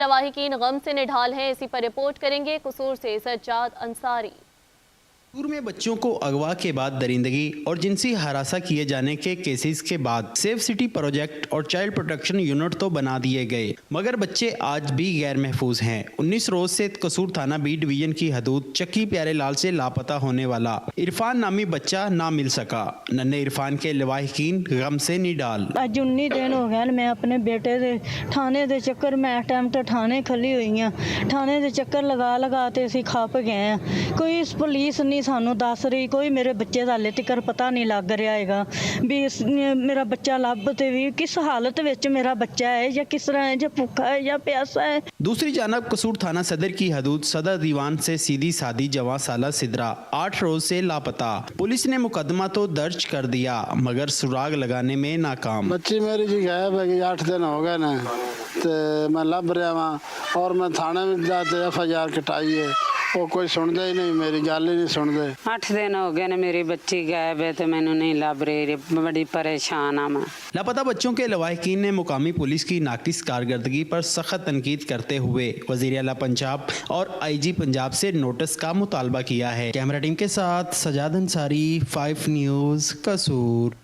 लवाहिकीन गम से निढाल हैं, इसी पर रिपोर्ट करेंगे कसूर से सज्जाद अंसारी। कसूर में बच्चों को अगवा के बाद दरिंदगी और जिनसी हरासा किए जाने के केसेस के बाद सेफ सिटी प्रोजेक्ट और चाइल्ड प्रोटेक्शन यूनिट तो बना दिए गए, मगर बच्चे आज भी गैर महफूज हैं। 19 रोज से कसूर थाना बी डिवीजन की हदूद चक्की प्यारे लाल से लापता होने वाला इरफान नामी बच्चा ना मिल सका। नन्हे इरफान के लवाहिकीन गम से निडाल। ਅੱਜ 19 ਦਿਨ ਹੋ ਗਏ ਮੈਂ ਆਪਣੇ ਬੇਟੇ ਦੇ ਥਾਣੇ ਦੇ ਚੱਕਰ ਮੈਂ ਅਟੈਂਪਟ ਥਾਣੇ ਖਲੀ ਹੋਈ ਆ। ਥਾਣੇ ਦੇ ਚੱਕਰ ਲਗਾ ਤੇ ਅਸੀਂ ਖੱਪ ਗਏ ਆ। ਕੋਈ ਪੁਲਿਸ ਨਹੀਂ ਸਾਨੂੰ ਦੱਸ ਰਹੀ, ਕੋਈ ਮੇਰੇ ਬੱਚੇ ਦਾ ਹਾਲੇ ਤੱਕ ਪਤਾ ਨਹੀਂ ਲੱਗ ਰਿਹਾ ਹੈਗਾ ਵੀ ਮੇਰਾ ਬੱਚਾ ਲੱਭ ਤੇ ਵੀ ਕਿਸ ਹਾਲਤ ਵਿੱਚ ਮੇਰਾ ਬੱਚਾ ਹੈ ਜਾਂ ਕਿਸ ਤਰ੍ਹਾਂ ਹੈ, ਜਾਂ ਭੁੱਖਾ ਹੈ ਜਾਂ प्यासा है। दूसरी जानब कसूर थाना सदर की हदूद सदर दीवान से सीधी सादी जवां साला सिदरा 8 रोज से लापता। पुलिस ने मुकदमा तो दर्ज कर दिया मगर सुराग लगाने में नाकाम। बच्ची मेरी जी गायब है कि 8 दिन हो गए ना, तो मैं लभ रहा वहाँ और मैं थाने में जाते FIR कटाई है, वो कोई सुनते ही नहीं, मेरी गल ही नहीं सुनते। 8 दिन हो गए ने मेरी बच्ची गायब है तो मैनू नहीं लभ रही, बड़ी परेशान हाँ मैं। लापता बच्चों के लवाहिकीन ने मुकामी पुलिस की नाकिस कारकर्दगी पर सख्त तनकीद करते हुए वज़ीर आला पंजाब और IG पंजाब से नोटिस का मुतालबा किया है। कैमरा टीम के साथ सजाद अंसारी, 5 न्यूज़ कसूर।